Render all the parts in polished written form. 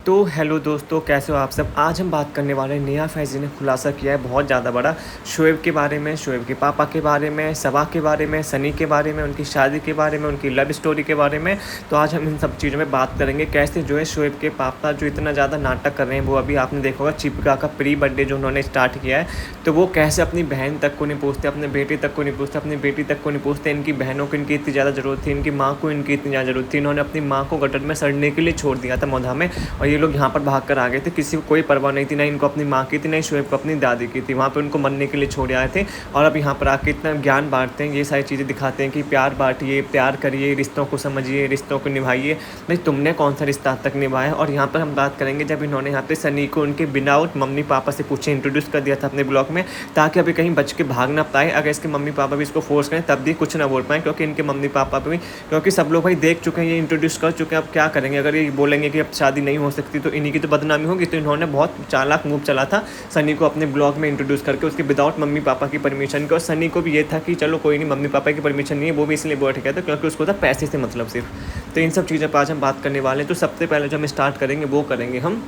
तो हेलो दोस्तों, कैसे हो आप सब। आज हम बात करने वाले हैं, नेहा फैज़ी ने खुलासा किया है बहुत ज़्यादा बड़ा शोएब के बारे में, शोएब के पापा के बारे में, सबा के बारे में, सनी के बारे में, उनकी शादी के बारे में, उनकी लव स्टोरी के बारे में। तो आज हम इन सब चीज़ों में बात करेंगे, कैसे जो है शोएब के पापा जो इतना ज़्यादा नाटक कर रहे हैं। वो अभी आपने देखा होगा चिपका का प्री बर्थडे जो उन्होंने स्टार्ट किया है, तो वो कैसे अपनी बहन तक को नहीं पूछते, अपने बेटे तक को नहीं पूछते, अपनी बेटी तक को नहीं पूछते। इनकी बहनों को इनकी इतनी ज़्यादा ज़रूरत थी, इनकी माँ को इनकी इतनी ज़्यादा ज़रूरत थी। इन्होंने अपनी माँ को गटर में सड़ने के लिए छोड़ दिया था मौधा में, और ये लोग यहाँ पर भाग कर आ गए थे। किसी को कोई परवाह नहीं थी, ना इनको अपनी माँ की थी, ना शोएब को अपनी दादी की थी। वहाँ पे उनको मरने के लिए छोड़ आए थे, और अब यहाँ पर आके इतना ज्ञान बांटते हैं, ये सारी चीज़ें दिखाते हैं कि प्यार बांटिए, प्यार करिए, रिश्तों को समझिए, रिश्तों को निभाइए। भाई तुमने कौन सा रिश्ता आज तक निभाया। और यहाँ पर हम बात करेंगे जब इन्होंने यहाँ पे सनी को उनके विदाउट मम्मी पापा से पूछे इंट्रोड्यूस कर दिया था अपने ब्लॉग में, ताकि अभी कहीं बच के भाग ना पाए। अगर इसके मम्मी पापा भी इसको फोर्स करें तब भी कुछ ना बोल पाए, क्योंकि इनके मम्मी पापा भी, क्योंकि सब लोग भाई देख चुके हैं, ये इंट्रोड्यूस कर चुके हैं। अब क्या करेंगे, अगर ये बोलेंगे कि अब शादी नहीं हो सकती तो इन्हीं की तो बदनामी होगी। तो इन्होंने बहुत चालाक मूव चला था सनी को अपने ब्लॉग में इंट्रोड्यूस करके, उसके विदाउट मम्मी पापा की परमिशन के। और सनी को भी ये था कि चलो कोई नहीं, मम्मी पापा की परमिशन नहीं है, वो भी इसलिए बैठ गया था क्योंकि उसको था पैसे से मतलब सिर्फ। तो इन सब चीज़ों पर आज हम बात करने वाले हैं। तो सबसे पहले जो हम स्टार्ट करेंगे वो करेंगे हम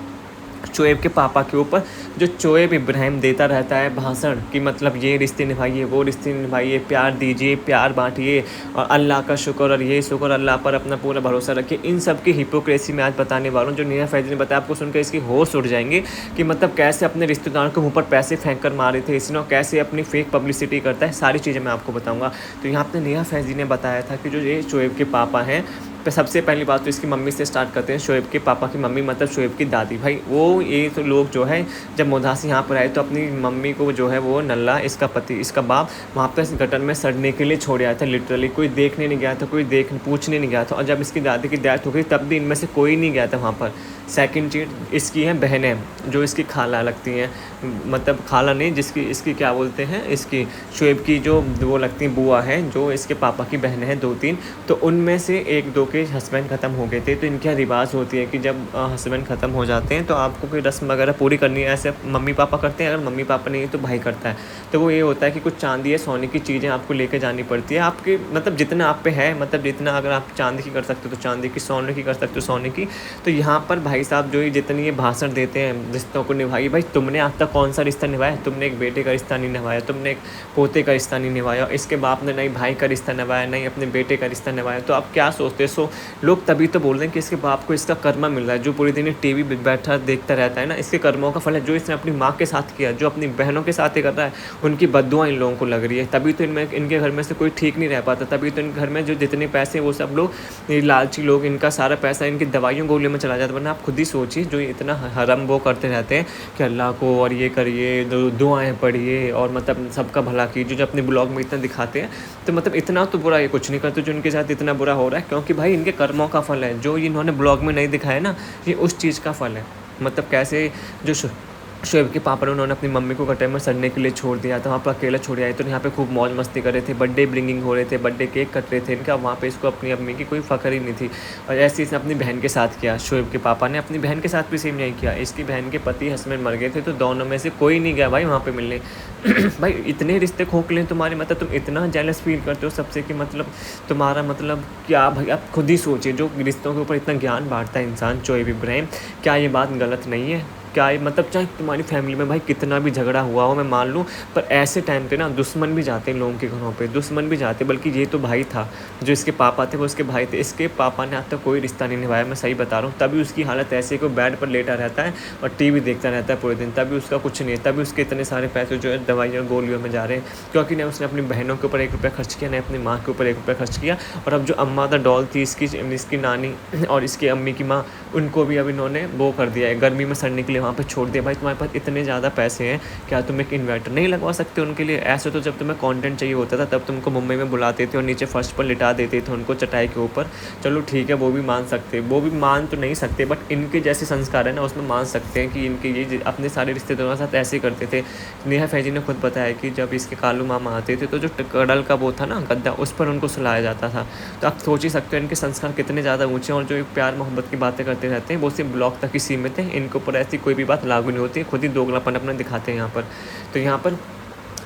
शोएब के पापा के ऊपर। जो शोएब इब्राहिम देता रहता है भाषण कि मतलब ये रिश्ते निभाइए, वो रिश्ते निभाइए, प्यार दीजिए, प्यार बांटिए, और अल्लाह का शुक्र और ये शुक्र, अल्लाह पर अपना पूरा भरोसा रखिए। इन सब की हिपोक्रेसी मैं आज बताने वाला हूँ। जो नेहा फैज़ी ने बताया, आपको सुनकर इसकी होश उड़ जाएंगे कि मतलब कैसे अपने रिश्तेदारों के मुँह पर पैसे फेंक कर मारे थे इसने, और कैसे अपनी फेक पब्लिसिटी करता है। सारी चीज़ें मैं आपको बताऊँगा। तो यहाँ पर नेहा फैज़ी ने बताया था कि जो ये शोएब के पापा हैं, तो सबसे पहली बात तो इसकी मम्मी से स्टार्ट करते हैं। शोएब के पापा की मम्मी मतलब शोएब की दादी। भाई वो ये तो लोग जो है जब मोधा से यहाँ पर आए तो अपनी मम्मी को जो है वो नल्ला, इसका पति, इसका बाप वहाँ पर इस गटर में सड़ने के लिए छोड़ आया था। लिटरली कोई देखने नहीं गया था, कोई पूछने नहीं गया था। और जब इसकी दादी की डेथ हो गई तब भी इनमें से कोई नहीं गया था वहाँ पर। सेकंड चीज़, इसकी हैं बहनें जो इसकी खाला लगती हैं, मतलब खाला नहीं, जिसकी इसकी क्या बोलते हैं, इसकी शोएब की जो वो लगती हैं बुआ है, जो इसके पापा की बहनें हैं 2-3। तो उनमें से 1-2 के हस्बैंड ख़त्म हो गए थे। तो इनके यहाँ रिवाज होती है कि जब हस्बैंड ख़त्म हो जाते हैं तो आपको कोई रस्म वगैरह पूरी करनी है। ऐसे मम्मी पापा करते हैं, अगर मम्मी पापा नहीं है तो भाई करता है। तो वो ये होता है कि कुछ चांदी या सोने की चीज़ें आपको लेके जानी पड़ती है। आपके मतलब जितना आप पे है, मतलब जितना अगर आप चांदी की कर सकते हो तो चांदी की, सोने की कर सकते हो सोने की। तो यहाँ पर भाई साहब जो जितनी ये भाषण देते हैं रिश्तों को निभाइए। भाई तुमने आज तक कौन सा रिश्ता निभाया। तुमने एक बेटे का रिश्ता नहीं निभाया, तुमने एक पोते का रिश्ता नहीं निभाया, इसके बाप ने नहीं भाई का रिश्ता निभाया, नहीं अपने बेटे का रिश्ता निभाया। तो आप क्या सोचते हो। लोग तभी तो बोल रहे हैं कि इसके बाप को इसका कर्मा मिल रहा है। जो पूरी दिन टीवी बैठा देखता रहता है ना, इसके कर्मों का फल है। जो इसने अपनी माँ के साथ किया, जो अपनी बहनों के साथ ही कर रहा है, उनकी बद्दुआ इन लोगों को लग रही है। तभी तो इनके घर में से कोई ठीक नहीं रह पाता। तभी तो इन घर में जो जितने पैसे वो सब लोग, ये लालची लोग, इनका सारा पैसा इनकी दवाइयों गोलियों में चला जाता है। वरना आप खुद ही सोचिए, जो इतना हरम वो करते रहते हैं कि अल्लाह को और ये करिए, दुआएं पढ़िए, और मतलब सबका भला कीजिए, जो अपने ब्लॉग में इतना दिखाते हैं। तो मतलब इतना तो बुरा ये कुछ नहीं करते जो इनके साथ इतना बुरा हो रहा है, क्योंकि भाई इनके कर्मों का फल है। जो इन्होंने ब्लॉग में नहीं दिखाया ना, ये उस चीज़ का फल है। मतलब कैसे जो शोएब के पापा ने, उन्होंने अपनी मम्मी को गटर में सड़ने के लिए छोड़ दिया था, वहाँ पर अकेला छोड़ आए। तो यहाँ पे खूब मौज मस्ती कर रहे थे, बर्थडे ब्रिंगिंग हो रहे थे, बर्थडे केक कट रहे थे इनका। वहाँ पे इसको अपनी अम्मी की कोई फ़ख्र ही नहीं थी। और ऐसे इसने अपनी बहन के साथ किया। शोएब के पापा ने अपनी बहन के साथ भी सेम नहीं किया। इसकी बहन के पति हस्बैंड मर गए थे, तो दोनों में से कोई नहीं गया भाई वहाँ पर मिलने। भाई इतने रिश्ते खोखले तुम्हारे, मतलब तुम इतना जेलस फील करते हो सबसे कि मतलब तुम्हारा मतलब क्या। भाई आप खुद ही सोचिए, जो रिश्तों के ऊपर इतना ज्ञान बांटता है इंसान शोएब इब्राहिम, क्या ये बात गलत नहीं है। क्या ये मतलब चाहे तुम्हारी फैमिली में भाई कितना भी झगड़ा हुआ हो, मैं मान लूँ, पर ऐसे टाइम पे ना दुश्मन भी जाते हैं लोगों के घरों पे, दुश्मन भी जाते। बल्कि ये तो भाई था, जो इसके पापा थे वो इसके भाई थे। इसके पापा ने आज तक कोई रिश्ता नहीं निभाया, मैं सही बता रहा हूँ। तभी उसकी हालत ऐसे को बेड पर लेटा रहता है और टीवी देखता रहता है पूरे दिन। तभी उसका कुछ नहीं है। तभी उसके इतने सारे पैसे जो है दवाइयों गोलियों में जा रहे हैं, क्योंकि ना उसने अपनी बहनों के ऊपर 1 रुपया खर्च किया, ना अपनी माँ के ऊपर 1 रुपया खर्च किया। और अब जो अम्मा द डॉल थी, इसकी नानी और इसकी अम्मी की माँ, उनको भी अब इन्होंने वो कर दिया है, गर्मी में सड़ने के लिए वहाँ पर छोड़ दिया। भाई तुम्हारे पास इतने ज़्यादा पैसे हैं, क्या तुम एक इन्वर्टर नहीं लगवा सकते उनके लिए। ऐसे तो जब तुम्हें कंटेंट चाहिए होता था तब तुमको मुंबई में बुलाते थे और नीचे फर्श पर लिटा देते थे उनको चटाई के ऊपर। चलो ठीक है, वो भी मान सकते, वो भी मान तो नहीं सकते, बट इनके जैसे संस्कार है ना, उसमें मान सकते हैं कि इनके ये अपने सारे रिश्तेदारों के साथ ऐसे करते थे। नेहा फैज़ी ने खुद बताया कि जब इसके कालू मामा आते थे तो जो कड़ल का वो था ना गद्दा, उस पर उनको सुलाया जाता था। तो आप सोच ही सकते हो इनके संस्कार कितने ज़्यादा ऊँचे हैं। और जो एक प्यार मोहब्बत की बातें करते रहते हैं वो सिर्फ ब्लॉग तक ही सीमित है। इनके ऊपर ऐसी कोई भी बात लागू नहीं होती, खुद ही दोगलापन अपना दिखाते हैं यहाँ पर। तो यहाँ पर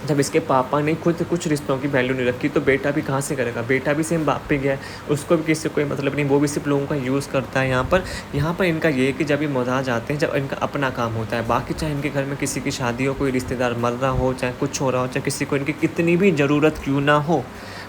जब इसके पापा ने खुद कुछ रिश्तों की वैल्यू नहीं रखी तो बेटा भी कहाँ से करेगा। बेटा भी सेम बाप पे गया है, उसको भी किसी से कोई मतलब नहीं, वो भी सिर्फ लोगों का यूज़ करता है। यहाँ पर इनका ये है कि जब ये मोहताज आते हैं, जब इनका अपना काम होता है, बाकी चाहे इनके घर में किसी की शादी हो, कोई रिश्तेदार मर रहा हो, चाहे कुछ हो रहा हो, चाहे किसी को इनकी कितनी भी ज़रूरत क्यों ना हो,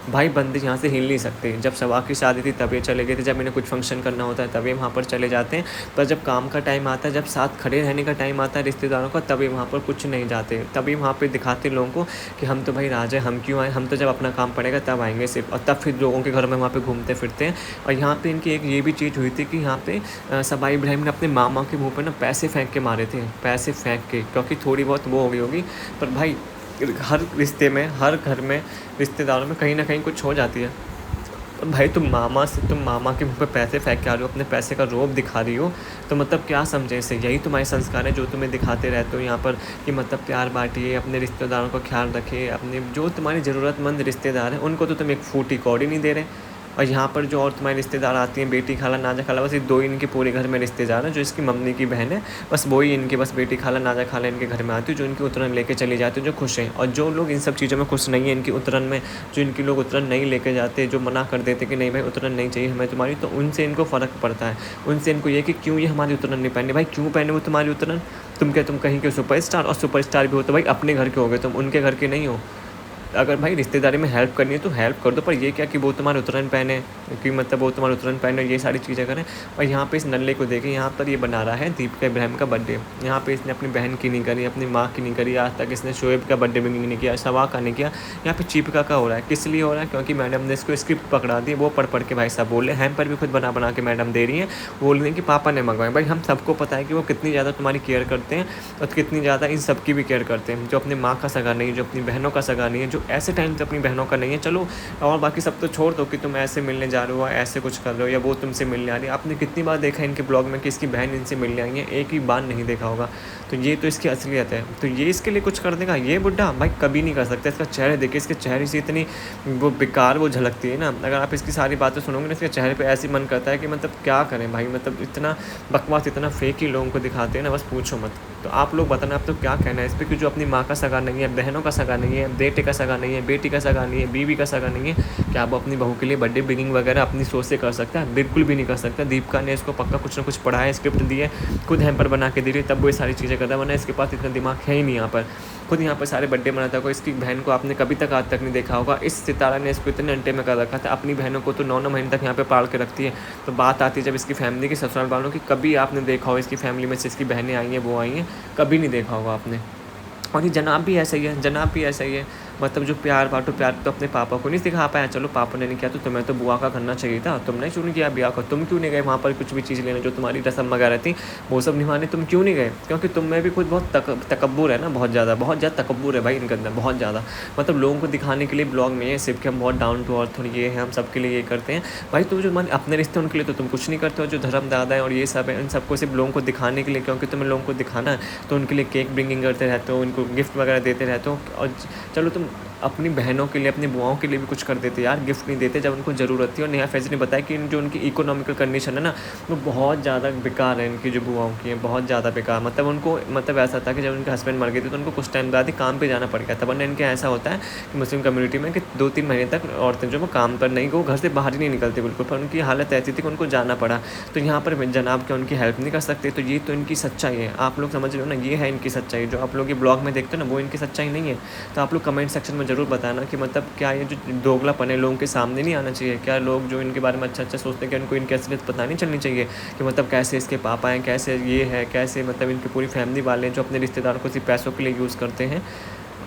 भाई बंदे यहाँ से हिल नहीं सकते। जब सवा की शादी थी तब ये चले गए थे, जब इन्हें कुछ फंक्शन करना होता है तब ये वहाँ पर चले जाते हैं, पर जब काम का टाइम आता है, जब साथ खड़े रहने का टाइम आता है रिश्तेदारों का, तभी वहाँ पर कुछ नहीं जाते। तभी वहाँ पर दिखाते लोगों को कि हम तो भाई राजा, हम क्यों आए, हम तो जब अपना काम पड़ेगा तब आएंगे सिर्फ, और तब फिर लोगों के घर में वहाँ पर घूमते फिरते हैं। और यहाँ पर इनकी एक ये भी चीज़ हुई थी कि यहाँ पर सबा इब्राहिम ने अपने मामा के मुँह पर ना पैसे फेंक के मारे थे, पैसे फेंक के, क्योंकि थोड़ी बहुत वो हो गई होगी। पर भाई हर रिश्ते में, हर घर में, रिश्तेदारों में कहीं ना कहीं कुछ हो जाती है। तो भाई तुम मामा के मुँह पे पैसे फेंक के आ रही हो, अपने पैसे का रौब दिखा रही हो, तो मतलब क्या समझे इसे। यही तुम्हारे संस्कार है जो तुम्हें दिखाते रहते हो यहाँ पर कि मतलब प्यार बांटिए, अपने रिश्तेदारों का ख्याल रखिए, अपने जो तुम्हारे ज़रूरतमंद रिश्तेदार हैं उनको तो तुम एक फूटी कौड़ी नहीं दे रहे। और यहाँ पर जो और तुम्हारे रिश्तेदार आती हैं, बेटी खाला नाजा खाला, बस ये दो ही इनके पूरे घर में रिश्तेदार हैं। जो इसकी मम्मी की बहन है, बस वही इनके, बस बेटी खाला नाजा खाला इनके घर में आती है, जो इनकी उतरन लेके चली जाती है, जो खुश हैं। और जो लोग इन सब चीज़ों में खुश नहीं है, इनकी उतरन में, जो इनकी लोग उतरन नहीं लेके जाते, जो मना कर देते कि नहीं भाई उतरन नहीं चाहिए हमें तुम्हारी, तो उनसे इनको फ़र्क पड़ता है। उनसे इनको ये कि क्यों ये हमारी उतरन नहीं पहने, भाई क्यों पहने वो तुम्हारी उतरन, तुम क्या, तुम कहीं के सुपरस्टार, और सुपरस्टार भी हो तो भाई अपने घर के हो गए, तुम उनके घर के नहीं हो। अगर भाई रिश्तेदारी में हेल्प करनी है तो हेल्प कर दो, पर ये क्या कि वो तुम्हारे उतरन पहने, कि मतलब वो तुम्हारे उतरन पहने, ये सारी चीज़ें करें। और यहाँ पे इस नल्ले को देखें, यहाँ पर ये बना रहा है दीपिका इब्राहिम का बर्थडे। यहाँ पे इसने अपनी बहन की नहीं करी, अपनी माँ की नहीं करी, आज तक इसने शोएब का बर्थडे भी नहीं किया, सवा का नहीं किया। यहाँ पे चीपिका का हो रहा है, किस लिए हो रहा है, क्योंकि मैडम ने इसको स्क्रिप्ट पकड़ा दी, वो पढ़ के भाई साहब बोल रहे हैं, पर भी खुद बना के मैडम दे रही हैं, बोल रही हैं कि पापा ने मंगवाए। भाई हम सबको पता है कि वो कितनी ज़्यादा तुम्हारी केयर करते हैं, और कितनी ज़्यादा इन सब की भी केयर करते हैं। जो अपनी माँ का सगा नहीं है, जो अपनी बहनों का सगा नहीं है, जो ऐसे टाइम से अपनी बहनों का नहीं है, चलो और बाकी सब तो छोड़ दो कि तुम ऐसे मिलने जा रहे हो, ऐसे कुछ कर रहे हो, या वो तुमसे मिलने आ रही है। आपने कितनी बार देखा है इनके ब्लॉग में कि इसकी बहन इनसे मिलने आई है, एक ही बार नहीं देखा होगा। तो ये तो इसकी असलियत है। तो ये इसके लिए कुछ कर देगा ये बुड्ढा, भाई कभी नहीं कर सकता। इसका चेहरे देखिए, इसके चेहरे से इतनी वो बेकार वो झलकती है ना, अगर आप इसकी सारी बातें सुनोगे ना, इसके चेहरे पर ऐसे मन करता है कि मतलब क्या करें भाई, मतलब इतना बकवास, इतना फेक ही लोगों को दिखाते हैं ना, बस पूछो मत। तो आप लोग बताना आप तो क्या कहना है इस पर, कि जो अपनी माँ का सगा नहीं है, बहनों का सगा नहीं है, बेटे का सगा नहीं है, बेटी का सगा नहीं है, बीवी का सगा नहीं है, क्या आप अपनी बहू के लिए बर्थडे बिगिंग वगैरह अपनी सोच से कर सकता है? बिल्कुल भी नहीं कर सकता। दीपिका ने इसको पक्का कुछ ना कुछ पढ़ा है, स्क्रिप्ट दी है, खुद हैम्पर बना के दे रही है, तब वो ये सारी चीज़ें करता है, वरना इसके पास इतना दिमाग है ही नहीं। यहाँ पर खुद यहाँ पर सारे बर्थडे मनाता होगा, इसकी बहन को आपने कभी तक आज तक नहीं देखा होगा। इस सितारा ने इसको इतने अंटे में कर रखा था, अपनी बहनों को तो 9-9 महीने तक यहाँ पे पाल के रखती है। तो बात आती है जब इसकी फैमिली की, ससुराल वालों की, कभी आपने देखा हो इसकी फैमिली में से इसकी बहनें आई हैं, वो आई हैं, कभी नहीं देखा होगा आपने। और ये जनाब भी ऐसा ही है, जनाब भी ऐसा ही है। मतलब जो प्यार बांटो, प्यार तो अपने पापा को नहीं सिखा पाया, चलो पापा ने नहीं किया तो तुम्हें तो बुआ का करना चाहिए था, तुमने क्यों नहीं किया ब्याह का, तुम क्यों नहीं गए वहाँ पर कुछ भी चीज़ लेने, जो तुम्हारी रस्म वगैरह थी वो सब निभाने, तुम क्यों नहीं गए? क्योंकि तुम में भी खुद बहुत तकब्बुर है ना, बहुत ज़्यादा तकब्बुर है भाई इनके अंदर, बहुत ज़्यादा। मतलब लोगों को दिखाने के लिए ब्लॉग में ये सिर्फ कि हम बहुत डाउन टू अर्थ, और ये है हम सबके लिए ये करते हैं। भाई तो जो मन अपने रिश्ते उनके लिए तो तुम कुछ नहीं करते हो, जो धर्म दादा है और ये सब है, इन सबको सिर्फ लोगों को दिखाने के लिए, क्योंकि तुम्हें लोगों को दिखाना है तो उनके लिए केक ब्रिंगिंग करते रहते हो, उनको गिफ्ट वगैरह देते रहते हो। और चलो तुम अपनी बहनों के लिए, अपनी बुआओं के लिए भी कुछ कर देते यार, गिफ्ट नहीं देते जब उनको ज़रूरत थी। और नेहा फैज़ी ने बताया कि जो उनकी इकोनॉमिकल कंडीशन है ना, वो बहुत ज़्यादा बेकार है, इनकी जो बुआओं की है बहुत ज़्यादा बेकार। मतलब उनको मतलब ऐसा था कि जब उनके हस्बैंड मर गए थे तो उनको कुछ टाइम बाद ही काम पे जाना पड़ गया था। वरना इनके ऐसा होता है कि मुस्लिम कम्युनिटी में कि 2-3 महीने तक औरतें जो वो काम पर नहीं, वो घर से बाहर ही नहीं निकलती बिल्कुल, पर उनकी हालत ऐसी थी कि उनको जाना पड़ा। तो यहाँ पर जनाब क्या उनकी हेल्प नहीं कर सकते? तो ये तो इनकी सच्चाई है, आप लोग समझ रहे हो ना, ये है इनकी सच्चाई। जो आप लोग ये ब्लॉग में देखते हो ना, वो इनकी सच्चाई नहीं है। तो आप लोग कमेंट सेक्शन में ज़रूर बताना कि मतलब क्या ये जो दोगलापन है लोगों के सामने नहीं आना चाहिए? क्या लोग जो इनके बारे में अच्छा सोचते हैं, कि उनको इनकी असलियत पता नहीं चलनी चाहिए कि मतलब कैसे इसके पापा हैं, कैसे ये है, कैसे मतलब इनकी पूरी फैमिली वाले हैं जो अपने रिश्तेदारों को सिर्फ पैसों के लिए यूज़ करते हैं?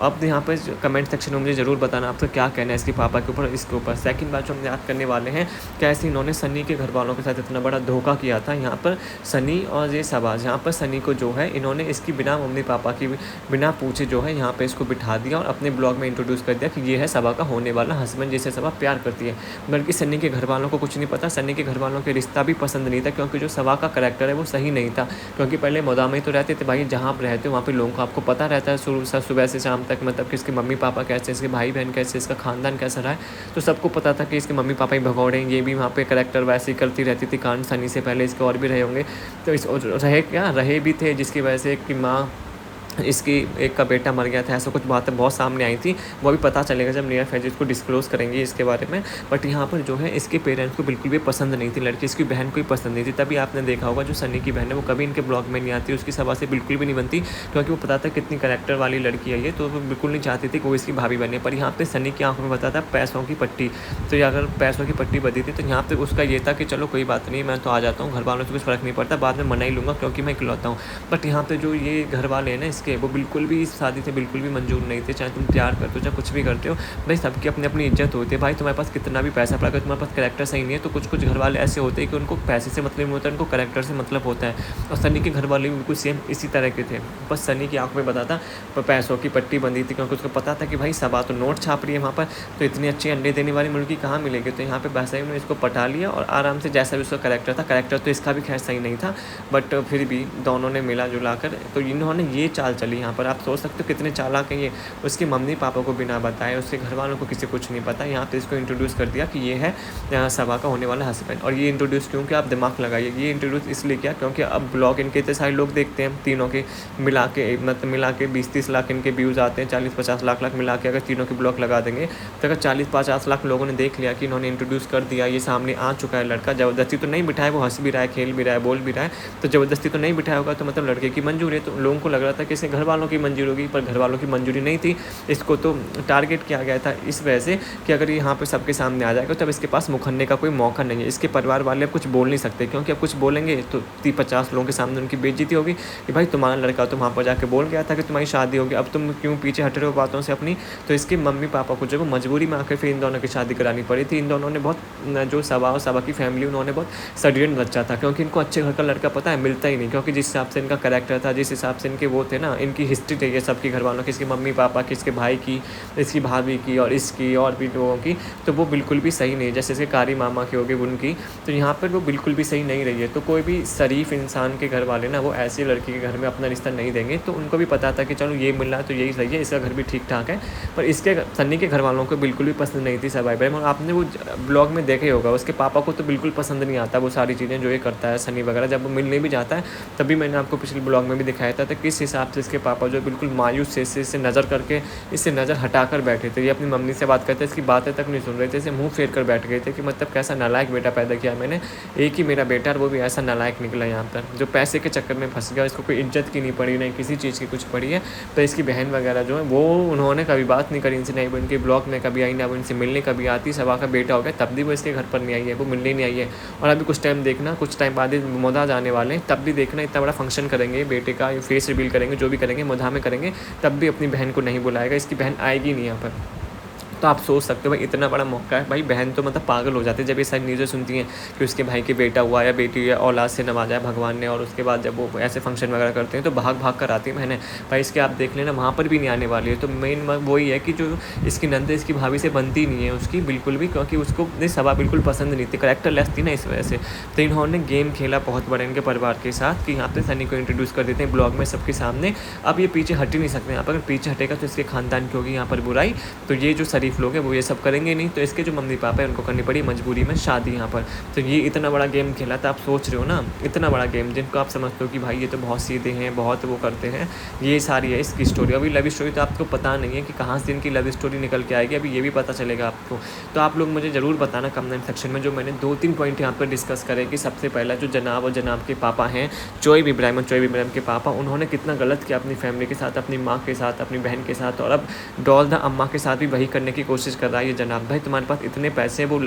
अब यहाँ पर कमेंट सेक्शन में मुझे ज़रूर बताना आपको क्या कहना है इसके पापा के ऊपर, इसके ऊपर। सेकंड बात जो हम याद करने वाले हैं, कैसे इन्होंने सनी के घर वालों के साथ इतना बड़ा धोखा किया था। यहाँ पर सनी और ये शहबाज, यहाँ पर सनी को जो है इन्होंने इसकी बिना मम्मी पापा की बिना पूछे जो है यहाँ पर इसको बिठा दिया और अपने ब्लॉग में इंट्रोड्यूस कर दिया कि ये है सबा का होने वाला हस्बैंड, जिसे सबा प्यार करती है। बल्कि सनी के घर वालों को कुछ नहीं पता, सनी के घर वालों के रिश्ता भी पसंद नहीं था, क्योंकि जो सबा का करैक्टर है वो सही नहीं था। क्योंकि पहले मोदा में तो रहते थे भाई, जहाँ आप रहते हो वहाँ पर लोगों को आपको पता रहता है सुबह से शाम तक, मतलब कि इसके मम्मी पापा कैसे, इसके भाई बहन कैसे, इसका खानदान कैसा रहा है। तो सबको पता था कि इसके मम्मी पापा ही भगौड़े हैं, ये भी वहाँ पे करैक्टर वैसे ही करती रहती थी कांड। सनी से पहले इसके और भी रहे होंगे, तो इस रहे भी थे, जिसकी वजह से कि माँ इसकी एक का बेटा मर गया था, ऐसा कुछ बातें बहुत सामने आई थी। वो अभी पता चलेगा जब निया फैज़ इसको डिस्क्लोज़ करेंगी इसके बारे में। बट यहाँ पर जो है इसके पेरेंट्स को बिल्कुल भी पसंद नहीं थी लड़की, इसकी बहन को ही पसंद नहीं थी। तभी आपने देखा होगा जो सनी की बहन है वो कभी इनके ब्लॉग में नहीं आती, उसकी सभा से बिल्कुल भी नहीं बनती, क्योंकि वो पता था कितनी कैरेक्टर वाली लड़की है ये, तो वो बिल्कुल नहीं चाहती थी कि वो इसकी भाभी बने। पर यहाँ पे सनी की आंखों में बता था पैसों की पट्टी, तो ये अगर पैसों की पट्टी बंधी थी तो यहाँ पे उसका ये था कि चलो कोई बात नहीं, मैं तो आ जाता हूँ, घर वालों से कुछ फ़र्क नहीं पड़ता, बाद में मना ही लूँगा क्योंकि मैं इकलौता हूँ। बट यहाँ पे जो ये घर वाले हैं ना इसके, वो बिल्कुल भी इस शादी से बिल्कुल भी मंजूर नहीं थे। चाहे तुम प्यार करते हो चाहे कुछ भी करते हो, भाई सबकी अपनी अपनी इज्जत होती है। भाई तुम्हारे पास कितना भी पैसा पड़ा, अगर तुम्हारे पास कैरेक्टर सही नहीं है तो कुछ कुछ घर वाले ऐसे होते हैं कि उनको पैसे से मतलब नहीं होता, उनको कैरेक्टर से मतलब होता है। और सनी के घर वाले भी बिल्कुल सेम इसी तरह के थे। बस सनी की आंख में बता था पैसों की पट्टी बंधी थी, क्योंकि उसको पता था कि भाई सबा तो नोट छाप रही है वहाँ पर, तो इतनी अच्छी अंडे देने वाली मुर्गी कहाँ मिलेगी। तो यहाँ पे वैसे ही इसको पटा लिया और आराम से, जैसा भी उसका कैरेक्टर था, कैरेक्टर तो इसका भी खैर सही नहीं था, बट फिर भी दोनों ने मिला जुला कर तो इन्होंने ये चाल चली यहाँ पर। आप सोच सकते हो कितने चालाक हैं ये। उसके मम्मी पापा को बिना बताए, उसके घर वालों को किसी कुछ नहीं पता, यहाँ पे इसको इंट्रोड्यूस कर दिया कि ये है सबा का होने वाला हस्बैंड। और ये इंट्रोड्यूस क्योंकि आप दिमाग लगाइए, ये इंट्रोड्यूस इसलिए किया क्योंकि अब ब्लॉग इनके इतने सारे लोग देखते हैं, तीनों के मिला के, मतलब मिला के 20-30 लाख इनके व्यूज़ आते हैं, 40-50 लाख मिला के अगर तीनों के ब्लॉग लगा देंगे तो अगर 40-50 लाख लोगों ने देख लिया कि इन्होंने इंट्रोड्यूस कर दिया, ये सामने आ चुका है लड़का, ज़बरदस्ती तो नहीं बिठाया, वो हंस भी रहा है, खेल भी रहा है, बोल भी रहा है, तो ज़बरदस्ती तो नहीं बिठाया होगा, तो मतलब लड़के की मंजूरी है। तो लोगों को लग रहा था कि इसके घर वालों की मंजूरी होगी, पर घर वालों की मंजूरी नहीं थी। इसको तो टारगेट किया गया था इस वजह से कि अगर ये यहाँ पे सबके सामने आ जाएगा तब इसके पास मुखरने का कोई मौका नहीं है। इसके परिवार वाले अब कुछ बोल नहीं सकते, क्योंकि अब कुछ बोलेंगे तो 30-50 लोगों के सामने उनकी बेइज्जती होगी कि भाई तुम्हारा लड़का तो वहाँ पर जाके बोल गया था कि तुम्हारी शादी होगी, अब तुम क्यों पीछे हट रहे हो बातों से अपनी। तो इसके मम्मी पापा को जो मजबूरी में आकर फिर इन दोनों की शादी करानी पड़ी थी। इन दोनों ने बहुत, जो सबा और सबा की फैमिली, उन्होंने बहुत सडियन बच्चा था, क्योंकि इनको अच्छे घर का लड़का पता है मिलता ही नहीं, क्योंकि जिस हिसाब से इनका कैरेक्टर था, जिस हिसाब से इनके वो थे ना, इनकी हिस्ट्री चाहिए सबके घर वालों की, इसके मम्मी पापा की, इसके भाई की, इसकी भाभी की और इसकी और भी लोगों की, तो वो बिल्कुल भी सही नहीं। जैसे इसके कारी मामा की होगी उनकी, तो यहाँ पर वो बिल्कुल भी सही नहीं रही है। तो कोई भी शरीफ इंसान के घर वाले ना वो ऐसी लड़की के घर में अपना रिश्ता नहीं देंगे। तो उनको भी पता था कि चलो ये मिल रहा है तो यही सही है, इसका घर भी ठीक ठाक है। पर इसके सन्नी के घर वालों को बिल्कुल भी पसंद नहीं थी सबाई भाई। और आपने वो ब्लॉग में देखा ही होगा, उसके पापा को तो बिल्कुल पसंद नहीं आता वो सारी चीज़ें जो ये करता है सनी वगैरह। जब वो मिलने भी जाता है तभी मैंने आपको पिछले ब्लॉग में भी दिखाया था, तो किस हिसाब से इसके पापा जो बिल्कुल मायूस से इससे नज़र करके, इससे नज़र हटाकर बैठे थे। ये अपनी मम्मी से बात करते, इसकी बातें तक नहीं सुन रहे थे, इसे मुँह फेर कर बैठ गए थे कि मतलब कैसा नालायक बेटा पैदा किया मैंने, एक ही मेरा बेटा और वो भी ऐसा नालायक निकला यहाँ पर, जो पैसे के चक्कर में फंस गया, इसको कोई इज्जत की नहीं पड़ी, नहीं किसी चीज़ की कुछ पड़ी है। तो इसकी बहन वगैरह जो है वो उन्होंने कभी बात नहीं करी इनसे, नहीं वो इनके ब्लॉग में कभी आई, ना वो इनसे मिलने कभी आती। सबा का बेटा हो गया तब भी वो इसके घर पर नहीं आई है, वो मिलने नहीं आई है। और अभी कुछ टाइम देखना, कुछ टाइम बाद मोदा जाने वाले हैं, तब भी देखना इतना बड़ा फंक्शन करेंगे, बेटे का फेस रिवील करेंगे, जो भी करेंगे मोदा में करेंगे, तब भी अपनी बहन को नहीं बुलाएगा, इसकी बहन आएगी नहीं यहाँ पर। तो आप सोच सकते हो भाई इतना बड़ा मौका है, भाई बहन तो मतलब पागल हो जाती है जब ये सारी न्यूज़ें सुनती हैं कि उसके भाई के बेटा हुआ या बेटी या औलाद से नवाजा है भगवान ने। और उसके बाद जब वो ऐसे फंक्शन वगैरह करते हैं तो भाग भाग कर आती है बहनें। भाई इसके आप देख लेना वहाँ पर भी नहीं आने वाली है। तो मेन वही है कि जो इसकी नंद इसकी भाभी से बनती नहीं है उसकी बिल्कुल भी, क्योंकि उसको सबा बिल्कुल पसंद नहीं थी, करेक्टर लेस थी ना इस वजह से। तो इन्होंने गेम खेला बहुत बड़ा इनके परिवार के साथ कि यहाँ पे सनी को इंट्रोड्यूस कर देते हैं ब्लॉग में सबके सामने। अब ये पीछे हट ही नहीं सकते, यहाँ पर अगर पीछे हटेगा तो इसके खानदान की होगी यहाँ पर बुराई। तो ये जो शरीफ लोग हैं वो ये सब करेंगे नहीं, तो इसके जो मम्मी पापा है उनको करनी पड़ी मजबूरी में शादी यहाँ पर। तो ये इतना बड़ा गेम खेला था, आप सोच रहे हो ना, इतना बड़ा गेम जिनको आप समझते हो कि भाई ये तो बहुत सीधे हैं, बहुत वो करते हैं, ये सारी है इसकी स्टोरी। अभी लव स्टोरी तो आपको पता नहीं है कि कहाँ से इनकी लव स्टोरी निकल के आएगी, अभी ये भी पता चलेगा आपको। तो आप लोग मुझे ज़रूर बताना कमेंट सेक्शन में। जो मैंने 2-3 पॉइंट यहाँ पर डिस्कस करे कि सबसे पहला जो जनाब और जनाब के पापा हैं, चोइब इब्राहिम और चोइब इब्राहिम के पापा, उन्होंने कितना गलत किया अपनी फैमिली के साथ, अपनी माँ के साथ, अपनी बहन के साथ, और अब डॉल द अम्मा के साथ भी वही करने की कोशिश कर रहा है ये जनाब। भाई तुम्हारे पास इतने पैसे, वो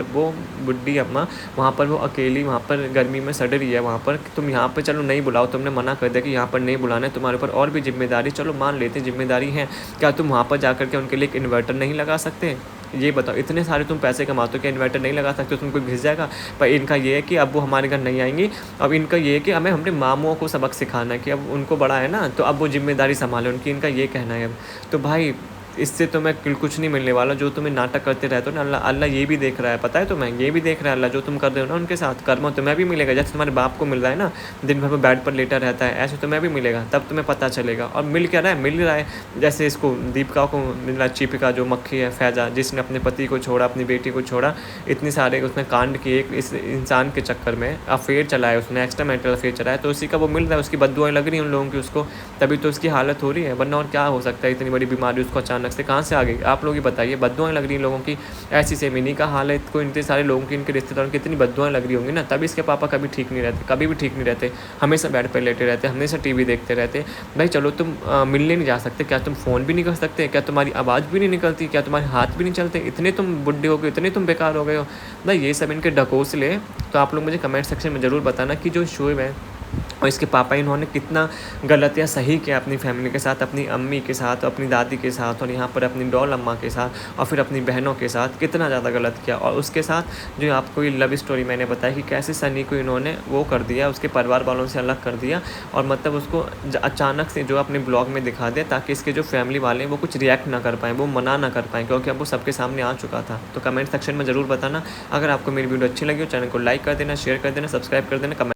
बुढ़ी अम्मा वहाँ पर वो अकेली वहाँ पर गर्मी में सड़ रही है वहाँ पर, तुम यहाँ पर चलो नहीं बुलाओ, तुमने मना कर दिया कि यहाँ पर नहीं बुलाना है, तुम्हारे ऊपर और भी जिम्मेदारी, चलो मान लेते जिम्मेदारी है, क्या तुम वहाँ पर जाकर के उनके लिए एक इन्वर्टर नहीं लगा सकते? ये बताओ, इतने सारे तुम पैसे कमाते हो क्या इन्वर्टर नहीं लगा सकते? तुमको घिस जाएगा। पर इनका ये है कि अब वो हमारे घर नहीं आएंगी, अब इनका ये है कि हमें अपने मामों को सबक सिखाना है कि अब उनको बड़ा है ना, तो अब वो जिम्मेदारी संभाले उनकी, इनका ये कहना है अब। तो भाई इससे तुम्हें कुछ नहीं मिलने वाला। जो तुम्हें नाटक करते रहते हो ना, अल्लाह अल्लाह ये भी देख रहा है, पता है तुम्हें, ये भी देख रहा है अल्लाह, जो तुम कर रहे हो ना उनके साथ, कर्म तुम्हें भी मिलेगा। जैसे तुम्हारे बाप को मिल रहा है ना, दिन भर में बेड पर लेटा रहता है, ऐसे तुम्हें भी मिलेगा, तब तुम्हें पता चलेगा। और मिल क्या रहा है, मिल रहा है जैसे इसको दीपिका को मिल रहा है, चिपिका जो मक्खी है, फैजा, जिसने अपने पति को छोड़ा, अपनी बेटी को छोड़ा, इतने सारे उसने कांड किए इस इंसान के चक्कर में, अफेयर चलाया उसने, एक्स्ट्रा मैरिटल अफेयर चलाया, तो उसी का वो मिल रहा है, उसकी बददुआएं लग रही हैं उन लोगों की उसको, तभी तो उसकी हालत हो रही है। वरना और क्या हो सकता है, इतनी बड़ी बीमारी उसको अचानक से कहाँ से आ गई, आप लोग ही बताइए। बददुआएं लग रही हैं लोगों की, ऐसी सेम इन्हीं का हाल है, इसको इतने सारे लोगों की, इनके रिश्तेदारों की इतनी बददुआएं लग रही होंगी ना, तभी इसके पापा कभी ठीक नहीं रहते, कभी भी ठीक नहीं रहते, हमेशा बेड पर लेटे रहते, हमेशा टीवी देखते रहते। भाई चलो तुम मिलने नहीं जा सकते, क्या तुम फ़ोन भी नहीं कर सकते, क्या तुम्हारी आवाज़ भी नहीं निकलती, क्या तुम्हारे हाथ भी नहीं चलते, इतने तुम बुढ़े हो गए, इतने तुम बेकार हो गए हो भाई। ये सब इनके ढकोसले। तो आप लोग मुझे कमेंट सेक्शन में ज़रूर बताना कि जो शोएब है और इसके पापा, इन्होंने कितना गलत या सही किया अपनी फैमिली के साथ, अपनी अम्मी के साथ, अपनी दादी के साथ, और यहाँ पर अपनी डॉल अम्मा के साथ, और फिर अपनी बहनों के साथ कितना ज़्यादा गलत किया। और उसके साथ जो आपको ये लव स्टोरी मैंने बताया कि कैसे सनी को इन्होंने वो कर दिया, उसके परिवार वालों से अलग कर दिया, और मतलब उसको अचानक से जो अपने ब्लॉग में दिखा दिया, ताकि इसके जो फैमिली वाले हैं वो कुछ रिएक्ट ना कर पाएँ, वो मना ना कर पाएँ, क्योंकि अब वो सबके सामने आ चुका था। तो कमेंट सेक्शन में ज़रूर बताना। अगर आपको मेरी वीडियो अच्छी लगी हो, चैनल को लाइक कर देना, शेयर कर देना, सब्सक्राइब कर देना, कमेंट